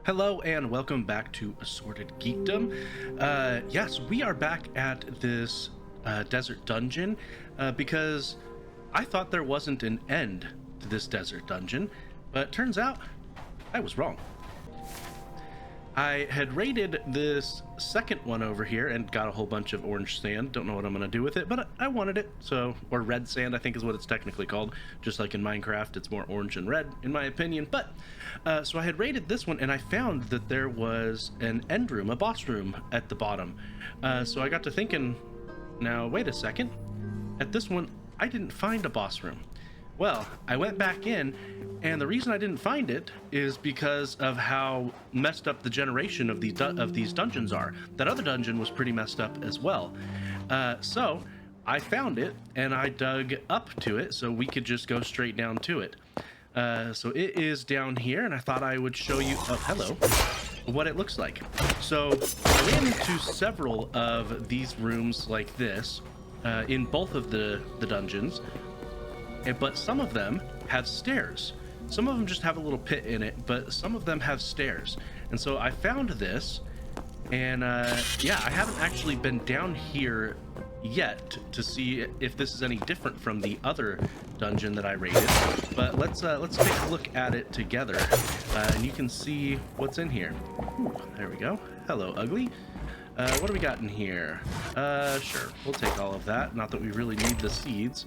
Hello and welcome back to Assorted Geekdom. Yes, we are back at this desert dungeon because I thought there wasn't an end to this desert dungeon, but turns out I was wrong. I had raided this second one over here and got a whole bunch of orange sand. Don't know what I'm going to do with it, but I wanted it. So, or red sand, I think is what it's technically called. Just like in Minecraft, it's more orange and red, in my opinion. But, so I had raided this one and I found that there was an end room, a boss room at the bottom. So I got to thinking, now, wait a second. At this one, I didn't find a boss room. Well, I went back in, and the reason I didn't find it is because of how messed up the generation of these dungeons are. That other dungeon was pretty messed up as well. So I found it, and I dug up to it so we could just go straight down to it. So it is down here, and I thought I would show you, oh, hello, what it looks like. So I ran into several of these rooms like this in both of the dungeons. But some of them have stairs. Some of them just have a little pit in it, but some of them have stairs. And so I found this, and yeah, I haven't actually been down here yet to see if this is any different from the other dungeon that I raided. But let's take a look at it together, and you can see what's in here. Ooh, there we go. Hello, ugly. What do we got in here? Sure, we'll take all of that. Not that we really need the seeds.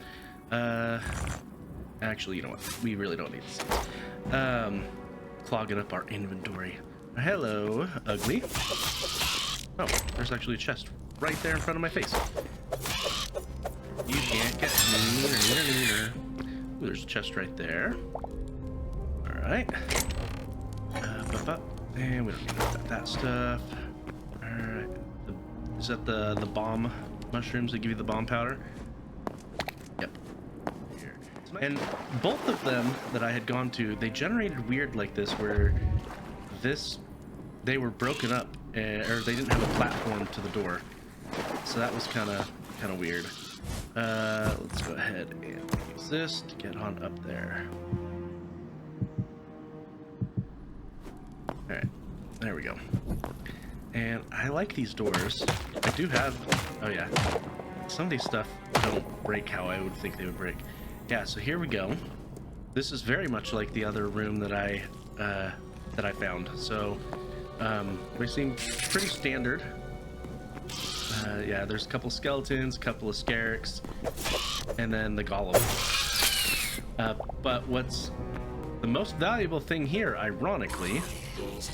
Actually, you know what? We really don't need this. Clogging up our inventory. Hello, ugly. Oh, there's actually a chest right there in front of my face. You can't get meaner. Ooh, there's a chest right there. Alright. And we don't need that stuff. Alright. Is that the bomb mushrooms that give you the bomb powder? Yep. Here. And both of them that I had gone to, they generated weird like this, where they were broken up, or they didn't have a platform to the door. So that was kind of weird. Let's go ahead and use this to get on up there. All right, there we go. And I like these doors. I do have, oh yeah, some of these stuff don't break how I would think they would break. Yeah, so here we go. This is very much like the other room that I found. So they seem pretty standard. Yeah, there's a couple skeletons, a couple of scarabs, and then the golem. But what's the most valuable thing here, ironically,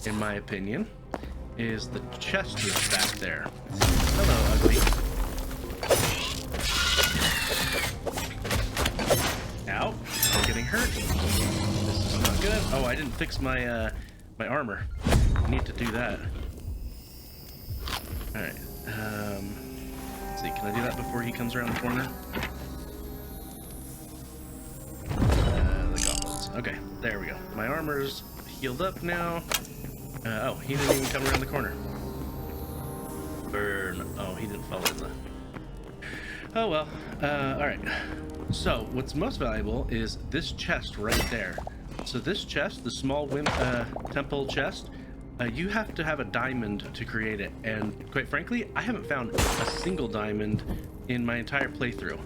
in my opinion, is the chest that's back there. Hello, ugly. Ow, I'm getting hurt. This is not good. Oh, I didn't fix my my armor. I need to do that. Alright. Let's see, can I do that before he comes around the corner? The gauntlets. Okay, there we go. My armor's healed up now. Oh, he didn't even come around the corner. Burn. Oh, he didn't fall in the... Oh well. Alright. So, what's most valuable is this chest right there. So this chest, the small temple chest, you have to have a diamond to create it. And quite frankly, I haven't found a single diamond in my entire playthrough.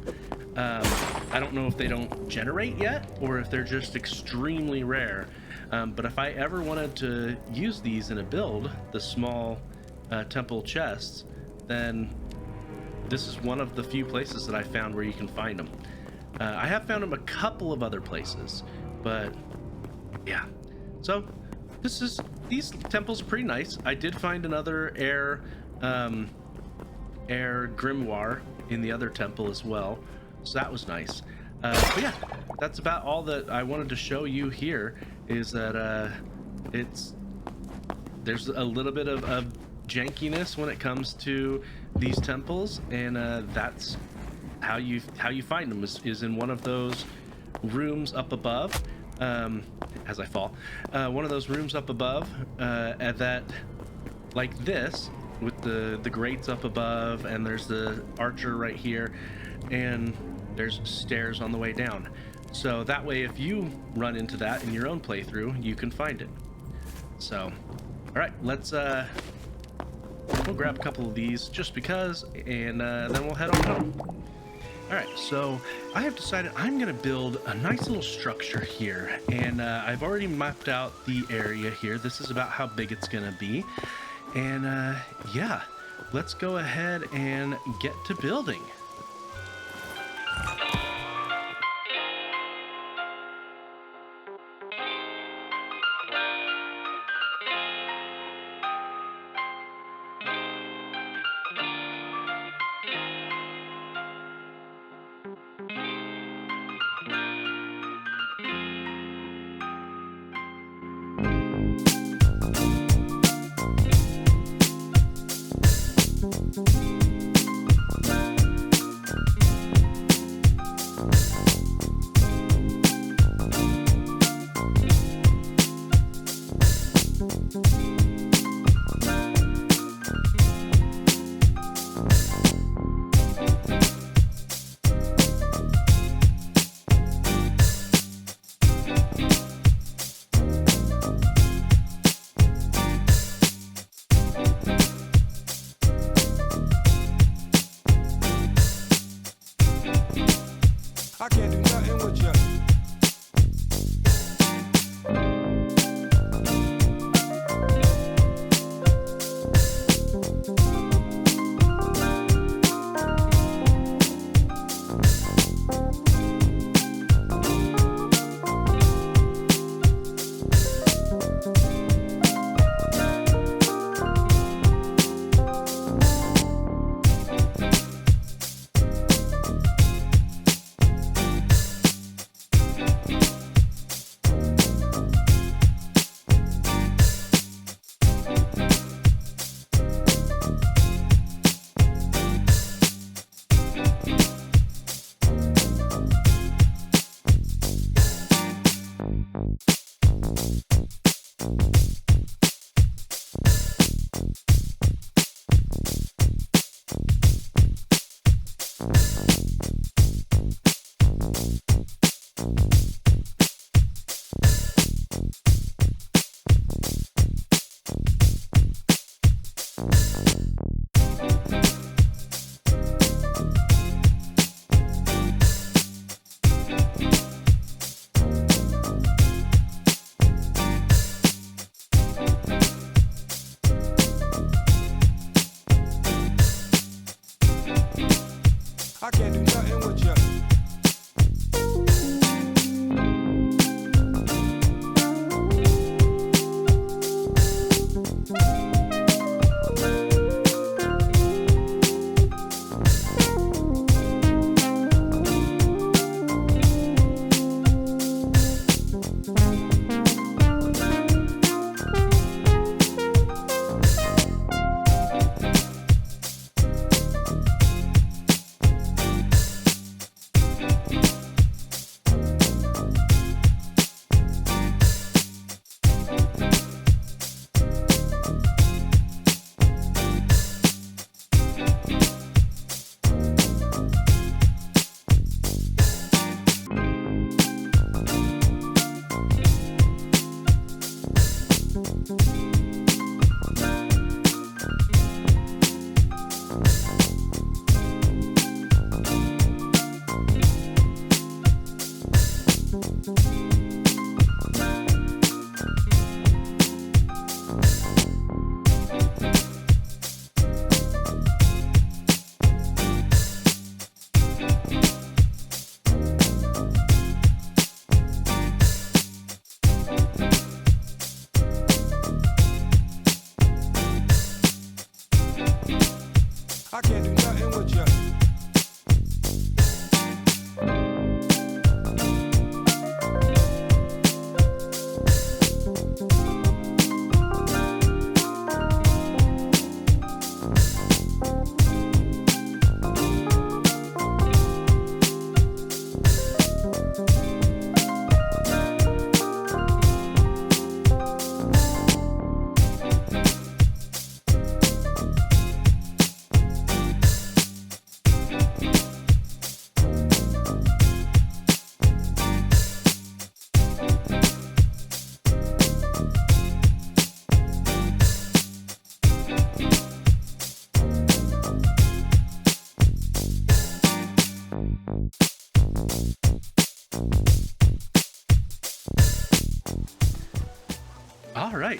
I don't know if they don't generate yet, or if they're just extremely rare. But if I ever wanted to use these in a build, the small temple chests, then this is one of the few places that I found where you can find them. I have found them a couple of other places, but yeah. So these temples are pretty nice. I did find another air grimoire in the other temple as well, so that was nice. But yeah, that's about all that I wanted to show you here. Is that there's a little bit of jankiness when it comes to these temples, and that's how you find them is in one of those rooms up above. As I fall, one of those rooms up above, at that, like this, with the grates up above, and there's the archer right here, and there's stairs on the way down. So that way, if you run into that in your own playthrough, you can find it. So All right, we'll grab a couple of these just because, and then we'll head on home. All right, so I have decided I'm gonna build a nice little structure here, and I've already mapped out the area here. This is about how big it's gonna be, and yeah, let's go ahead and get to building. I can't do nothing with you. I can't do nothing with you. I can't do nothing with you.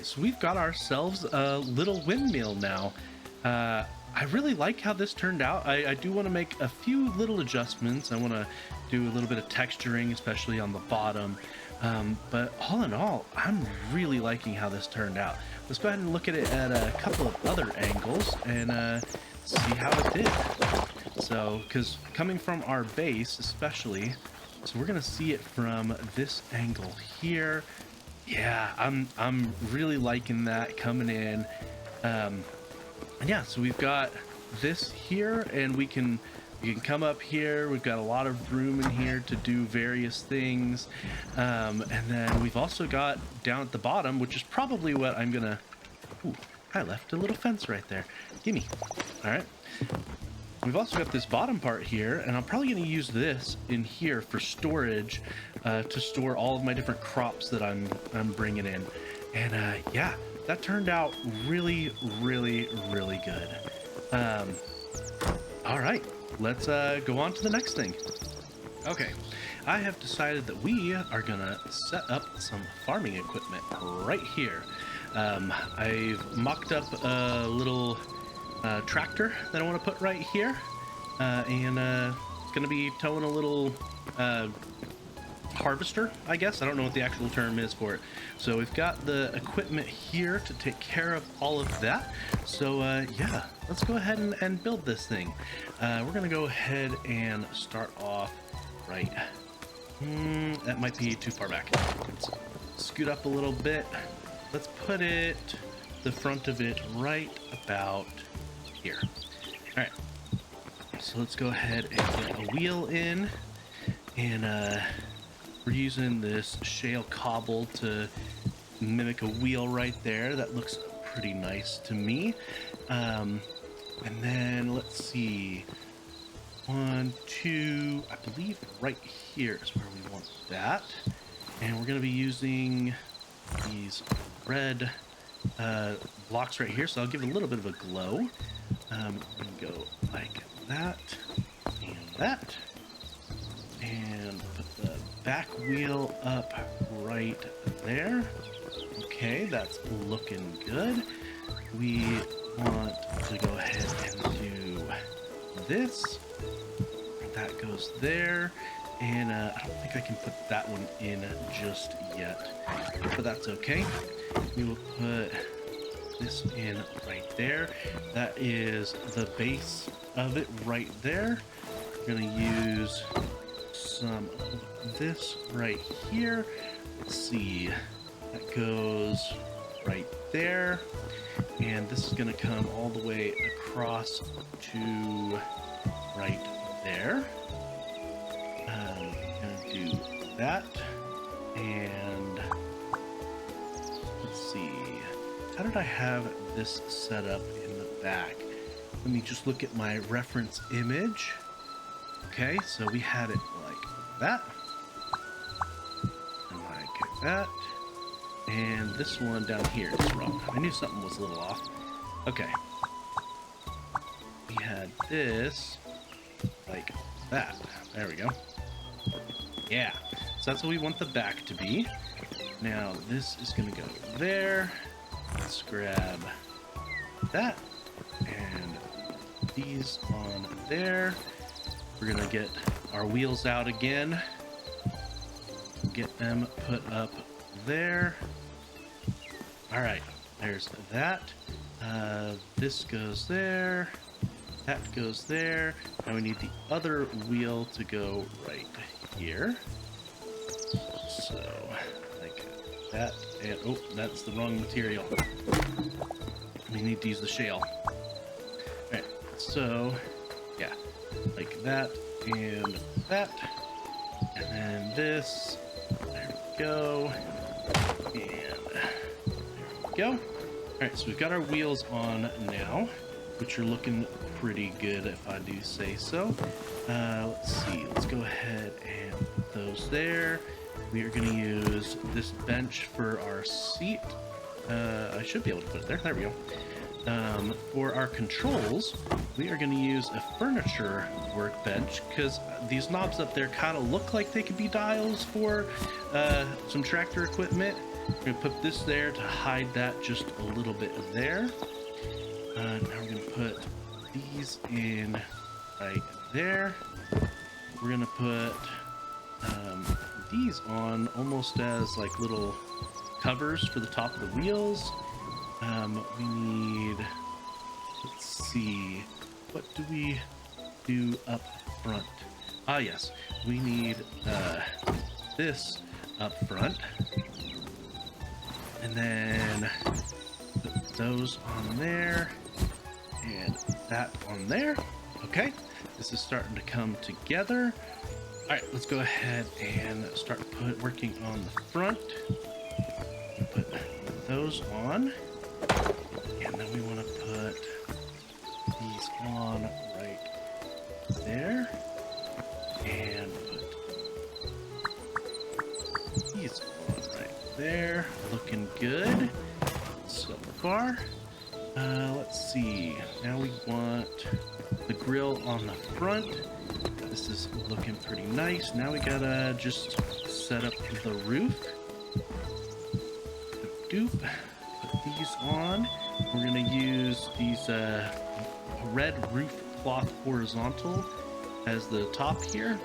right, so we've got ourselves a little windmill now. I really like how this turned out. I do want to make a few little adjustments. I want to do a little bit of texturing, especially on the bottom. But all in all, I'm really liking how this turned out. Let's go ahead and look at it at a couple of other angles and see how it did. So, because coming from our base especially, so we're gonna see it from this angle here. Yeah, I'm really liking that coming in. And yeah, so we've got this here, and we can come up here. We've got a lot of room in here to do various things. And then we've also got down at the bottom, which is probably what I'm gonna... Ooh, I left a little fence right there. Gimme. All right. We've also got this bottom part here, and I'm probably going to use this in here for storage, to store all of my different crops that I'm bringing in. And yeah, that turned out really, really, really good. All right, let's go on to the next thing. Okay, I have decided that we are gonna set up some farming equipment right here. I've mocked up a little tractor that I want to put right here, and it's going to be towing a little harvester, I guess. I don't know what the actual term is for it. So we've got the equipment here to take care of all of that. So yeah, let's go ahead and build this thing. We're going to go ahead and start off right. That might be too far back. Let's scoot up a little bit. Let's put it, the front of it, right about here. All right, so let's go ahead and get a wheel in, and we're using this shale cobble to mimic a wheel right there. That looks pretty nice to me. And then let's see, 1, 2, I believe right here is where we want that, and we're going to be using these red blocks right here, so I'll give it a little bit of a glow. I'm gonna go like that and that, and put the back wheel up right there. Okay, that's looking good. We want to go ahead and do this. That goes there. And I don't think I can put that one in just yet, but that's okay. We will put this in right there. That is the base of it right there. We're gonna use some of this right here. Let's see, that goes right there. And this is gonna come all the way across to right there. Gonna do that, and let's see, how did I have this set up in the back? Let me just look at my reference image. Okay, so we had it like that, and like that, and this one down here is wrong. I knew something was a little off. Okay, we had this like that. There we go. Yeah, so that's what we want the back to be. Now this is gonna go there. Let's grab that and these on there. We're gonna get our wheels out again. Get them put up there. All right, there's that. This goes there. That goes there. Now we need the other wheel to go right here. So, like that. And, oh, that's the wrong material. We need to use the shale. Alright, so, yeah. Like that and that. And then this. There we go. And there we go. Alright, so we've got our wheels on now, which are looking pretty good if I do say so. Let's see, let's go ahead and put those there. We are going to use this bench for our seat. I should be able to put it there. There we go. For our controls, we are going to use a furniture workbench because these knobs up there kind of look like they could be dials for some tractor equipment. We're gonna put this there to hide that just a little bit there. Now we're gonna put these in right there. We're gonna put these on almost as like little covers for the top of the wheels. We need, let's see, what do we do up front? Ah, yes, we need this up front, and then put those on there and that on there. Okay, this is starting to come together. All right, let's go ahead and start working on the front. Put those on, and then we want to put these on right there, and put these on right there. Looking good so far. Let's see. Now we want the grill on the front. This is looking pretty nice. Now we gotta just set up the roof. Doop. Put these on. We're gonna use these red roof cloth horizontal as the top here.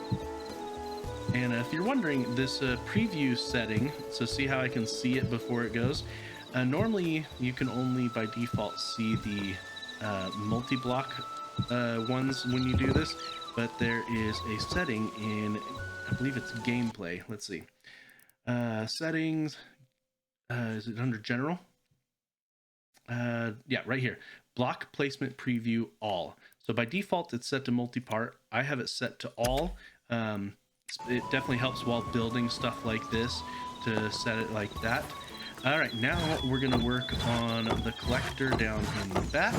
And if you're wondering, this preview setting, so see how I can see it before it goes. Normally you can only by default see the multi-block ones when you do this, but there is a setting in, I believe it's gameplay. Let's see. Settings. Is it under general? Yeah, right here. Block placement preview all. So by default, it's set to multi-part. I have it set to all. It definitely helps while building stuff like this to set it like that. All right, now we're gonna work on the collector down in the back.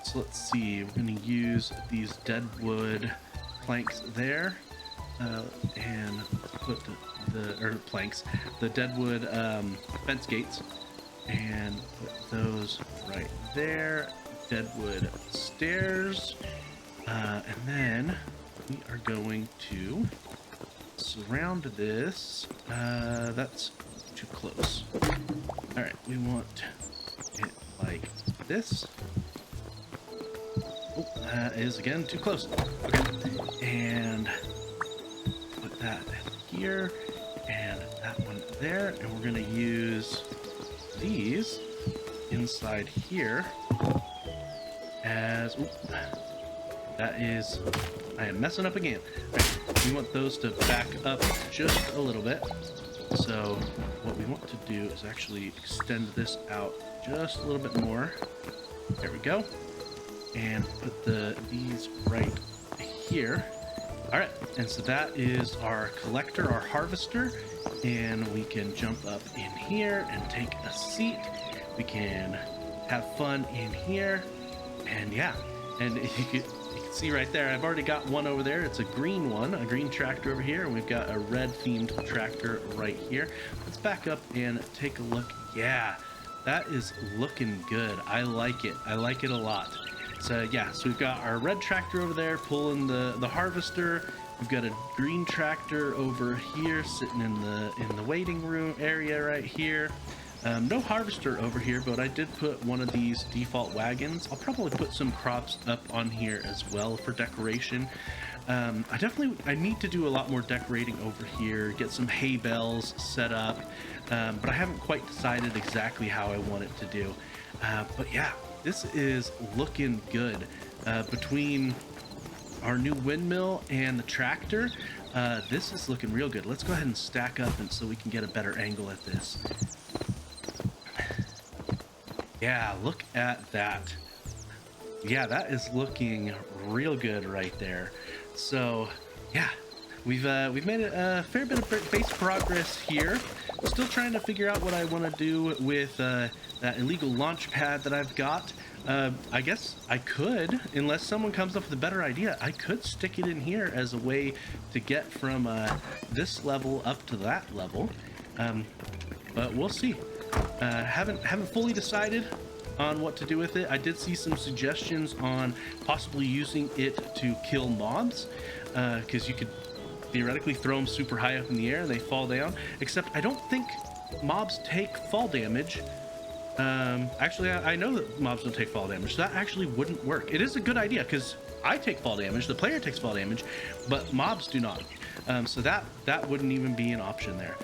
So let's see, we're gonna use these dead wood planks there, and put the deadwood fence gates, and put those right there. Deadwood stairs, and then we are going to surround this. That's too close. All right, we want it like this. Oh, that is again too close. Okay, and put that here and that one there, and we're gonna use these inside here as, that is, I am messing up again. Right, we want those to back up just a little bit. So what we want to do is actually extend this out just a little bit more. There we go. And put these right here. All right, and so that is our collector, our harvester, and we can jump up in here and take a seat. We can have fun in here, and yeah, and you can see right there, I've already got one over there. It's a green one, a green tractor over here, and we've got a red themed tractor right here. Let's back up and take a look. Yeah, that is looking good. I like it. I like it a lot. So yeah, so we've got our red tractor over there pulling the harvester. We've got a green tractor over here sitting in the waiting room area right here. No harvester over here, but I did put one of these default wagons. I'll probably put some crops up on here as well for decoration. I need to do a lot more decorating over here, get some hay bales set up, but I haven't quite decided exactly how I want it to do. But yeah, this is looking good. Between our new windmill and the tractor, this is looking real good. Let's go ahead and stack up and so we can get a better angle at this. Yeah, look at that. Yeah, that is looking real good right there. So yeah, we've made a fair bit of base progress here. Still trying to figure out what I want to do with that illegal launch pad that I've got. I guess I could, unless someone comes up with a better idea, I could stick it in here as a way to get from this level up to that level. But we'll see. Haven't fully decided on what to do with it. I did see some suggestions on possibly using it to kill mobs, because you could theoretically throw them super high up in the air and they fall down, except I don't think mobs take fall damage. Actually, I know that mobs don't take fall damage, so that actually wouldn't work. It is a good idea because I take fall damage, the player takes fall damage, but mobs do not. So that wouldn't even be an option there.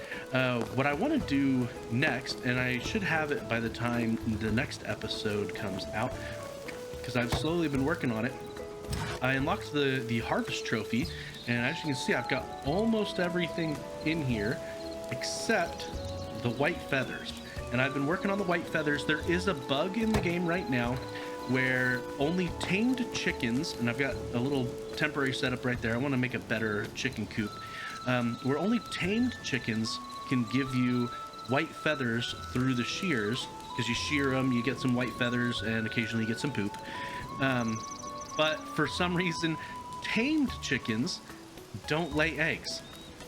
What I want to do next, and I should have it by the time the next episode comes out, because I've slowly been working on it. I unlocked the harvest trophy, and as you can see, I've got almost everything in here except the white feathers. And I've been working on the white feathers. There is a bug in the game right now where only tamed chickens, and I've got a little temporary setup right there. I want to make a better chicken coop. Where only tamed chickens can give you white feathers through the shears, because you shear them, you get some white feathers, and occasionally you get some poop. But for some reason, tamed chickens don't lay eggs.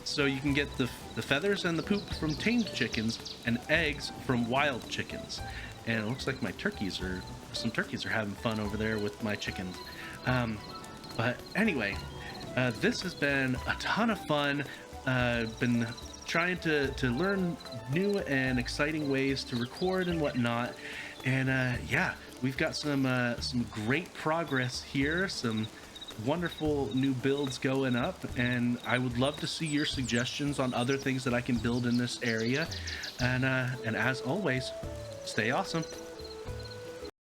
So you can get the feathers and the poop from tamed chickens and eggs from wild chickens. And it looks like some turkeys are having fun over there with my chickens. But anyway, this has been a ton of fun. Been trying to learn new and exciting ways to record and whatnot. And yeah, we've got some great progress here, some wonderful new builds going up, and I would love to see your suggestions on other things that I can build in this area. And as always, stay awesome.